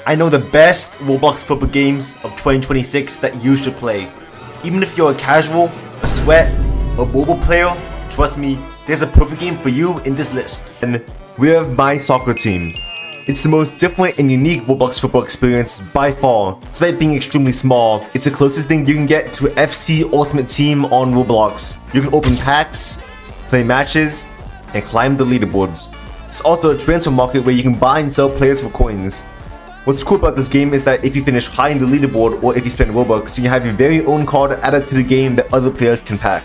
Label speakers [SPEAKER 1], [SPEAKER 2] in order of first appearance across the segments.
[SPEAKER 1] I know the best Roblox football games of 2026 that you should play. Even if you're a casual, a sweat, a mobile player, trust me, there's a perfect game for you in this list. And we have my soccer team. It's the most different and unique Roblox football experience by far. Despite being extremely small, it's the closest thing you can get to FC Ultimate Team on Roblox. You can open packs, play matches, and climb the leaderboards. It's also a transfer market where you can buy and sell players for coins. What's cool about this game is that if you finish high in the leaderboard or if you spend Robux, you have your very own card added to the game that other players can pack.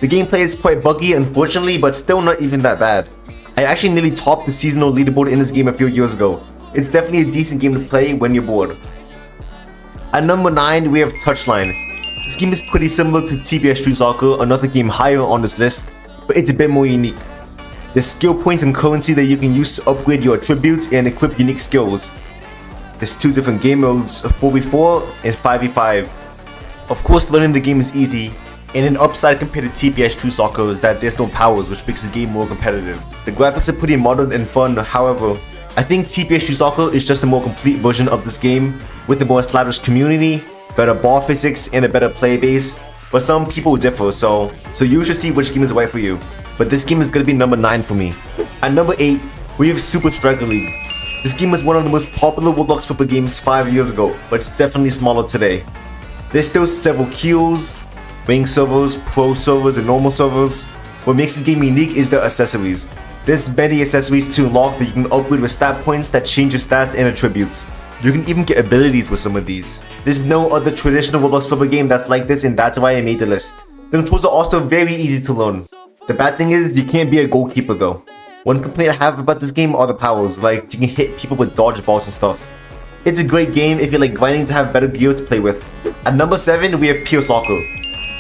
[SPEAKER 1] The gameplay is quite buggy unfortunately, but still not even that bad. I actually nearly topped the seasonal leaderboard in this game a few years ago. It's definitely a decent game to play when you're bored. At number 9 we have Touchline. This game is pretty similar to TBS Street Soccer, another game higher on this list, but it's a bit more unique. There's skill points and currency that you can use to upgrade your attributes and equip unique skills. There's 2 different game modes, 4v4 and 5v5. Of course learning the game is easy, and an upside compared to TBS True Soccer is that there's no powers, which makes the game more competitive. The graphics are pretty modern and fun, however, I think TBS True Soccer is just a more complete version of this game, with a more established community, better ball physics, and a better play base, but some people differ, so you should see which game is right for you. But this game is gonna be number 9 for me. At number 8, we have Super Striker League. This game was one of the most popular Roblox football games 5 years ago, but it's definitely smaller today. There's still several queues, ranked servers, pro servers, and normal servers. What makes this game unique is the accessories. There's many accessories to unlock that you can upgrade with stat points that change your stats and attributes. You can even get abilities with some of these. There's no other traditional Roblox football game that's like this, and that's why I made the list. The controls are also very easy to learn. The bad thing is you can't be a goalkeeper though. One complaint I have about this game are the powers, like you can hit people with dodgeballs and stuff. It's a great game if you like grinding to have better gear to play with. At number 7 we have Pure Soccer,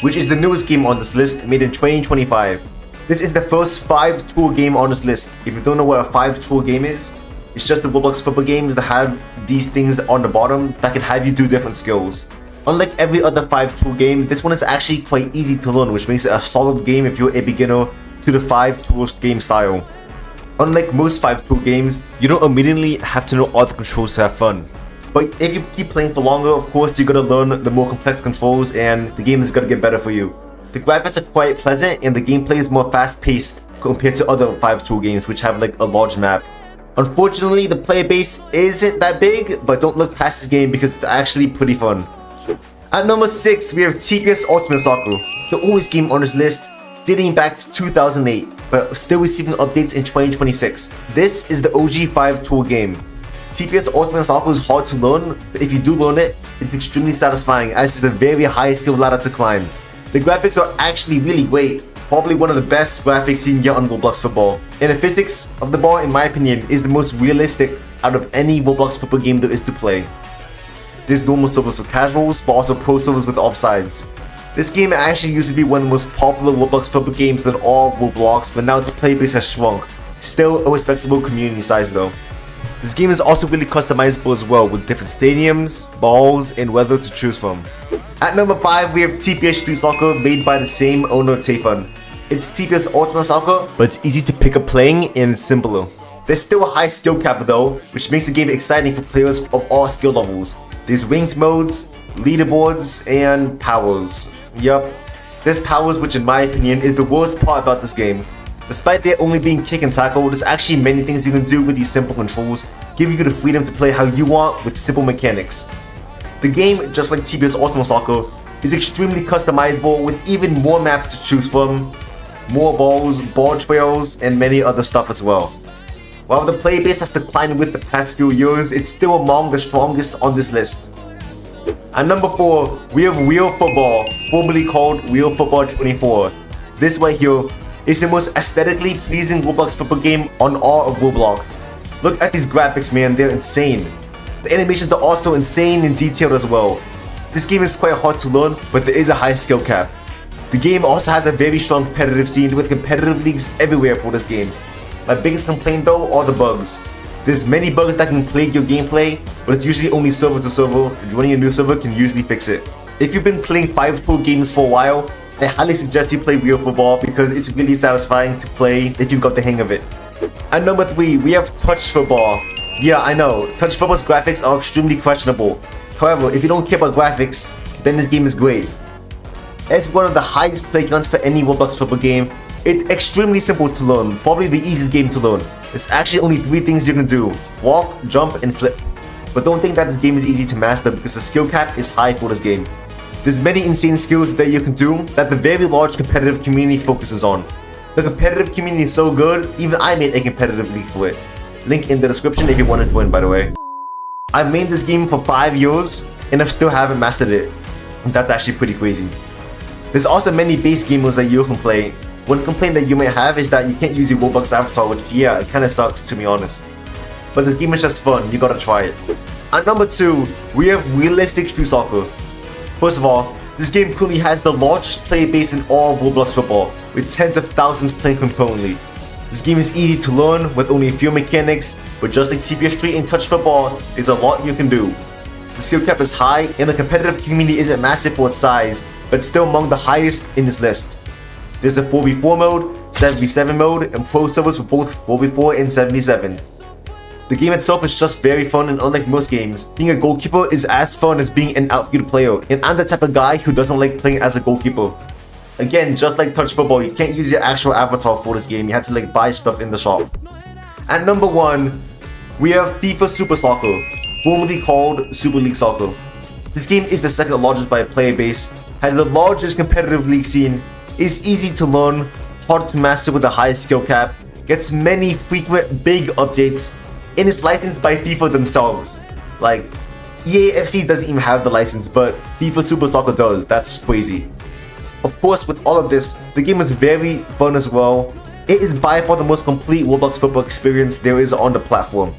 [SPEAKER 1] which is the newest game on this list, made in 2025. This is the first 5-tour game on this list. If you don't know what a 5-tour game is, it's just the Roblox football games that have these things on the bottom that can have you do different skills. Unlike every other 5-tour game, this one is actually quite easy to learn, which makes it a solid game if you're a beginner to the 5-tour game style. Unlike most 5-tour games, you don't immediately have to know all the controls to have fun. But if you keep playing for longer, of course you're gonna learn the more complex controls and the game is gonna get better for you. The graphics are quite pleasant and the gameplay is more fast-paced compared to other 5-tour games which have like a large map. Unfortunately, the player base isn't that big, but don't look past this game because it's actually pretty fun. At number 6 we have TBS Ultimate Soccer, the oldest game on this list, dating back to 2008, but still receiving updates in 2026. This is the OG 5-tour game. TBS Ultimate Soccer is hard to learn, but if you do learn it, it's extremely satisfying as it's a very high skill ladder to climb. The graphics are actually really great, probably one of the best graphics you can get on Roblox Football. And the physics of the ball, in my opinion, is the most realistic out of any Roblox Football game there is to play. There's normal servers for casuals, but also pro servers with offsides. This game actually used to be one of the most popular Roblox football games in all Roblox, but now the player base has shrunk. Still a respectable community size though. This game is also really customizable as well, with different stadiums, balls, and weather to choose from. At number 5 we have TBS Street Soccer, made by the same owner Tayfun. It's TBS Ultimate Soccer, but it's easy to pick up playing and it's simpler. There's still a high skill cap though, which makes the game exciting for players of all skill levels. There's ranked modes, leaderboards, and powers. Yup, there's powers, which in my opinion is the worst part about this game. Despite there only being kick and tackle, there's actually many things you can do with these simple controls, giving you the freedom to play how you want with simple mechanics. The game, just like TBS Ultimate Soccer, is extremely customizable with even more maps to choose from, more balls, ball trails, and many other stuff as well. While the player base has declined with the past few years, it's still among the strongest on this list. At number 4, we have Real Football, formerly called Real Football 24. This right here is the most aesthetically pleasing Roblox football game on all of Roblox. Look at these graphics, man, they're insane. The animations are also insane and detailed as well. This game is quite hard to learn, but there is a high skill cap. The game also has a very strong competitive scene with competitive leagues everywhere for this game. My biggest complaint though are the bugs. There's many bugs that can plague your gameplay, but it's usually only server to server, and joining a new server can usually fix it. If you've been playing 5-tour games for a while, I highly suggest you play Real Football because it's really satisfying to play if you've got the hang of it. At number 3, we have Touch Football. Yeah, I know, Touch Football's graphics are extremely questionable. However, if you don't care about graphics, then this game is great. It's one of the highest play counts for any Roblox Football game. It's extremely simple to learn, probably the easiest game to learn. There's actually only 3 things you can do: walk, jump, and flip. But don't think that this game is easy to master because the skill cap is high for this game. There's many insane skills that you can do that the very large competitive community focuses on. The competitive community is so good, even I made a competitive league for it. Link in the description if you want to join, by the way. I've made this game for 5 years and I still haven't mastered it. That's actually pretty crazy. There's also many base game modes that you can play. One complaint that you may have is that you can't use your Roblox avatar, which yeah, it kinda sucks to be honest. But the game is just fun, you gotta try it. At number 2, we have realistic street soccer. First of all, this game currently has the largest player base in all of Roblox Football, with tens of thousands playing concurrently. This game is easy to learn with only a few mechanics, but just like TPS Street and Touch Football, there's a lot you can do. The skill cap is high and the competitive community isn't massive for its size, but still among the highest in this list. There's a 4v4 mode, 7v7 mode, and pro servers for both 4v4 and 7v7. The game itself is just very fun, and unlike most games, being a goalkeeper is as fun as being an outfield player, and I'm the type of guy who doesn't like playing as a goalkeeper. Again, just like Touch Football, you can't use your actual avatar for this game, you have to like buy stuff in the shop. At number 1, we have FIFA Super Soccer, formerly called Super League Soccer. This game is the second largest by player base, has the largest competitive league scene, is easy to learn, hard to master with a high skill cap, gets many frequent big updates, and is licensed by FIFA themselves. Like, EA FC doesn't even have the license, but FIFA Super Soccer does. That's crazy. Of course, with all of this, the game is very fun as well. It is by far the most complete Roblox Football experience there is on the platform.